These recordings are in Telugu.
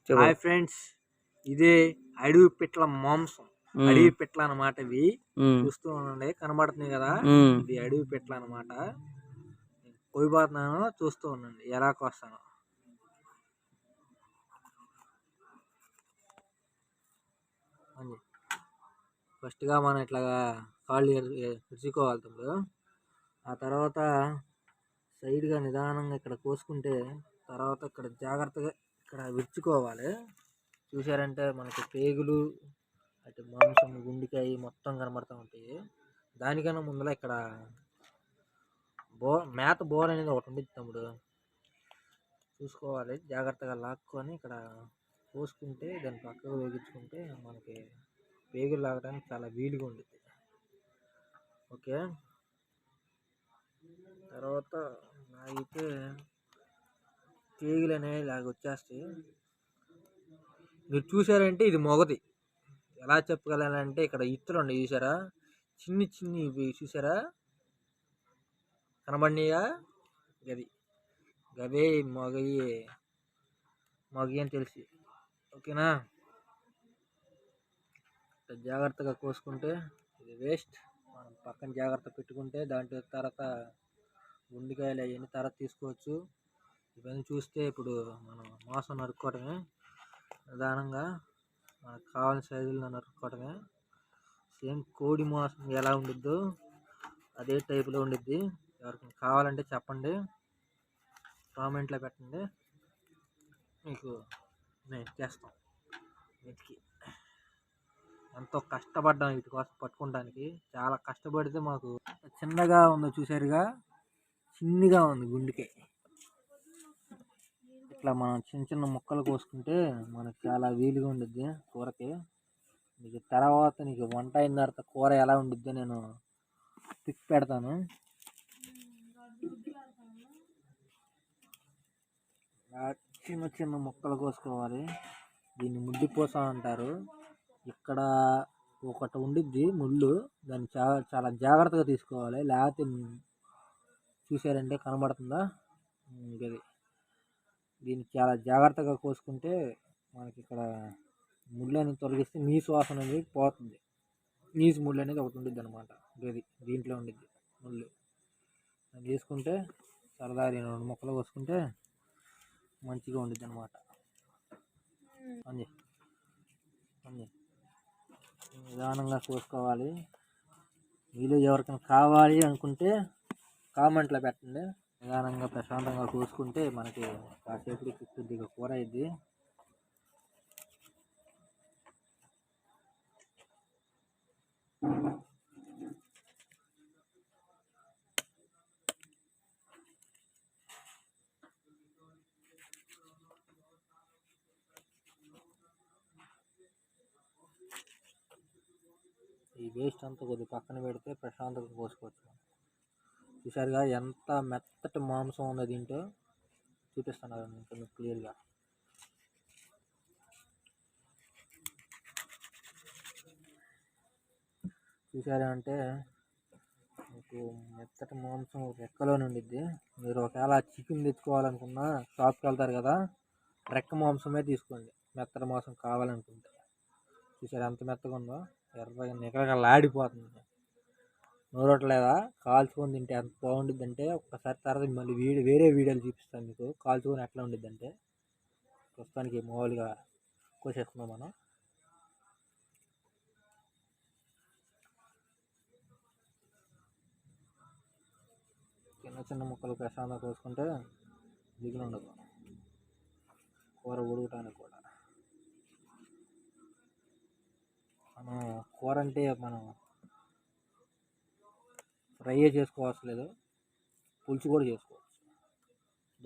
హాయ్ ఫ్రెండ్స్, ఇదే అడవి పిట్ల మాంసం. అడవి పిట్ల అన్నమాట. ఇవి చూస్తూ ఉండండి, కనబడుతుంది కదా, ఇది అడవి పిట్ల అన్నమాట. కోయిపోతున్నాను, చూస్తూ ఉండండి ఎలా కోస్తాను. ఫస్ట్ గా మనం ఇట్లాగా కాళ్ళు ఇరుచుకోవాలి తమ్ముడు. ఆ తర్వాత సైడ్ గా నిదానంగా ఇక్కడ కోసుకుంటే, తర్వాత ఇక్కడ జాగ్రత్తగా ఇక్కడ విరుచుకోవాలి. చూసారంటే మనకి పేగులు, అటు మాంసం, గుండెకాయ మొత్తం కనబడుతూ ఉంటాయి. దానికన్నా ముందర ఇక్కడ మేత బోర్ అనేది ఒకటి ఉంది తమ్ముడు, చూసుకోవాలి. జాగ్రత్తగా లాక్కొని ఇక్కడ కోసుకుంటే, దాన్ని పక్కకు వేగించుకుంటే మనకి పేగులు లాగడానికి చాలా వీలుగా ఉంటుంది. ఓకే, తర్వాత లాగితే పేగులు అనేవి లాగా వచ్చేస్తాయి. మీరు చూసారంటే ఇది మొగది. ఎలా చెప్పగలనంటే ఇక్కడ ఇత్తులు ఉన్నాయి చూసారా, చిన్ని చిన్ని ఇవి చూసారా, కనబడినాయా? గది గవే మగి అని తెలిసి. ఓకేనా, జాగ్రత్తగా కోసుకుంటే ఇది వేస్ట్. మనం పక్కన జాగ్రత్త పెట్టుకుంటే దాంట్లో తర్వాత గుండెకాయలు అవన్నీ తర్వాత తీసుకోవచ్చు. ఇవన్నీ చూస్తే ఇప్పుడు మనం మాంసం నరుక్కోవడమే, నిదానంగా మనకు కావాల్సిన సైజుల్లో నరుక్కోవడమే. సేమ్ కోడి మాంసం ఎలా ఉండిద్దో అదే టైపులో ఉండిద్ది. ఎవరికి కావాలంటే చెప్పండి, కామెంట్లో పెట్టండి, మీకు మేము చేస్తాం. వెతికి ఎంతో కష్టపడ్డాం వీటి కోసం పట్టుకోవడానికి. చాలా కష్టపడితే మాకు చిన్నగా ఉందో చూసారుగా, చిన్నగా ఉంది గుండెకాయ. ఇట్లా మనం చిన్న చిన్న ముక్కలు కోసుకుంటే మనకు చాలా వీలుగా ఉండిద్ది కూరకి. నీకు తర్వాత నీకు వంట అయిన తర్వాత కూర ఎలా ఉండిద్దో నేను పిక్ పెడతాను. చిన్న చిన్న ముక్కలు కోసుకోవాలి. దీన్ని ముడ్డిపూస అంటారు. ఇక్కడ ఒకటి ఉండిద్ది ముళ్ళు, దాన్ని చాలా జాగ్రత్తగా తీసుకోవాలి. లేకపోతే చూసారంటే కనబడుతుందా, ఇది దీన్ని చాలా జాగ్రత్తగా కోసుకుంటే మనకి ఇక్కడ ముళ్ళు అనేది తొలగిస్తే నీసు వాసన అనేది పోతుంది. నీసు ముళ్ళు అనేది ఒకటి ఉండిద్ది అనమాట. ఇది దీంట్లో ఉండిద్ది ముళ్ళు. అది తీసుకుంటే సరదా 2 ముక్కలు కోసుకుంటే మంచిగా ఉండిద్ది అనమాట. అంది నిదానంగా కోసుకోవాలి. మీలో ఎవరికైనా కావాలి అనుకుంటే కామెంట్లో పెట్టండి. నిదానంగా ప్రశాంతంగా కోసుకుంటే మనకి కాసేపటికి కొద్దిగా కూర అయింది. ఈ వేస్ట్ అంతా కొద్దిగా పక్కన పెడితే ప్రశాంతంగా కోసుకోవచ్చు. చూసారుగా ఎంత మెత్తటి మాంసం ఉందో దీంట్లో, చూపిస్తాను మీకు క్లియర్గా. చూసారా అంటే మీకు మెత్తటి మాంసం రెక్కలోనే ఉండిద్ది. మీరు ఒకవేళ చికెన్ తెచ్చుకోవాలనుకున్నా షాప్కి వెళ్తారు కదా, రెక్క మాంసమే తీసుకోండి మెత్తటి మాంసం కావాలనుకుంటే. చూసారా ఎంత మెత్తగా ఉందో, ఎర్రగా నిగలాడిపోతుంది. నూరట్లేదా? కాల్చుకొని తింటే ఎంత బాగుండిద్ది అంటే, ఒక్కసారి తర్వాత మళ్ళీ వేరే వీడియోలు చూపిస్తాను మీకు కాల్చుకొని ఎట్లా ఉండిద్ది అంటే. ప్రస్తుతానికి మామూలుగా కోసేసుకుందాం మనం. చిన్న చిన్న ముక్కలు ప్రశాంతంగా కోసుకుంటే దిగులు ఉండదు కూర ఉడకటానికి కూడా. మనం కూర అంటే మనం ఫ్రై చేసుకోవాల్సిన లేదు, పులుసు కూడా చేసుకోవచ్చు.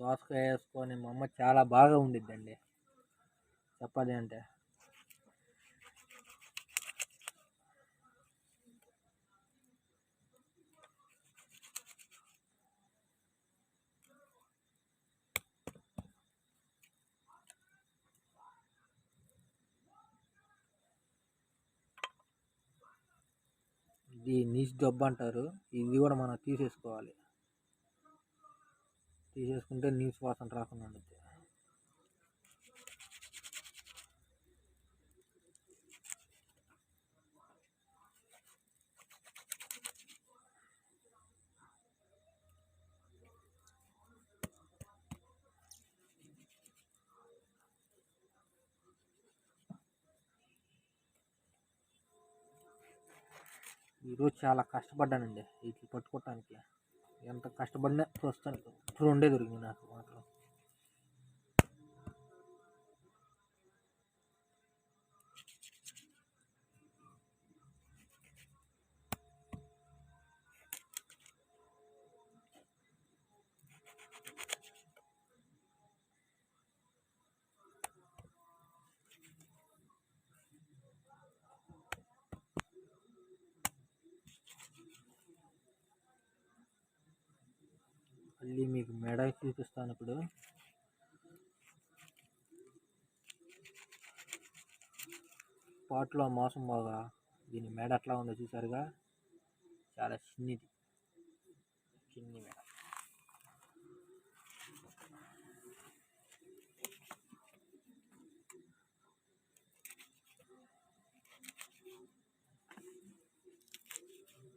దోసకాయ వేసుకొని మా అమ్మ చాలా బాగా ఉండిద్దండి చెప్పాలి అంటే. ఇది నీచు దెబ్బ అంటారు. ఇది కూడా మనం తీసేసుకోవాలి. తీసేసుకుంటే నీచు వాసన రాకుండా ఉంటుంది. ఈరోజు చాలా కష్టపడ్డానండి వీటిని పట్టుకోవటానికి. ఎంత కష్టపడినా ప్రస్తుతానికి 2 దొరికింది నాకు మాత్రం. మళ్ళీ మీకు మెడ చూపిస్తాను ఇప్పుడు. పాట్లో మోసం బాగా దీని మెడ ఎట్లా ఉందో చూసారుగా, చాలా చిన్ని మెడ.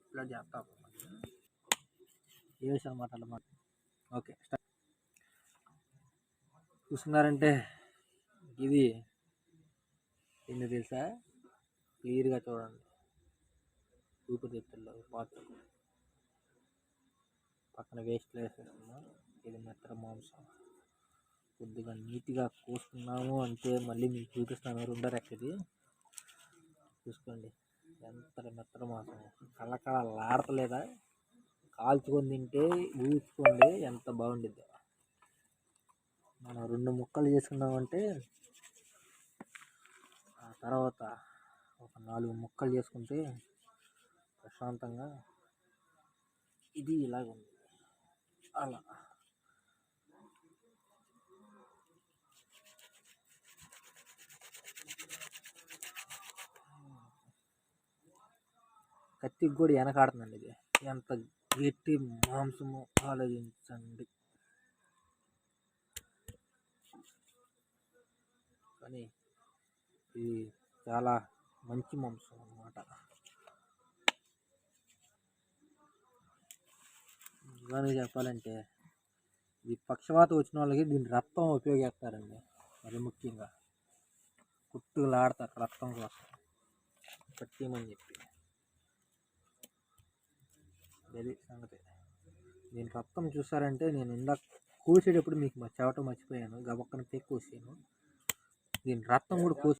ఇట్లా చేస్తాం ఏ విషయాలు మాట్లాడమాట. ఓకే, చూస్తున్నారంటే ఇది ఏంది తెలుసా, క్లియర్గా చూడండి. ఊపిరితిత్తుల్లో పార్ట్ పక్కన వేస్ట్ వేసేస్తున్నాం. ఇది మెత్తర మాంసం. కొద్దిగా నీట్గా కోసుకున్నాము అంటే మళ్ళీ మీకు చూపిస్తాను. 2 రెక్కది చూసుకోండి, ఎంత మెత్తర మాంసం. కళ్ళకళలాడతలేదా? కాల్చుకొని తింటే ఊహించుకోండి ఎంత బాగుండిద్దో. మనం 2 ముక్కలు చేసుకున్నామంటే ఆ తర్వాత ఒక 4 ముక్కలు చేసుకుంటే ప్రశాంతంగా ఇది ఇలాగ ఉంది. అలా కత్తికి కూడా వెనకాడుతుందండి. ఇది ఎంత గట్టి మాంసము ఆలోచించండి. కానీ ఇది చాలా మంచి మాంసం అన్నమాట. నిజానికి చెప్పాలంటే ఈ పక్షవాతం వచ్చిన వాళ్ళకి దీని రక్తం ఉపయోగిస్తారండి. మరి ముఖ్యంగా కుట్టులాడతారు రక్తం కోసం పట్టిమని చెప్పి. అది సంగతి. దీని రక్తం చూసారంటే నేను ఇందాక కోసేటప్పుడు మీకు చెవట మర్చిపోయాను, గబక్కన కోసాను. దీని రక్తం కూడా కోసి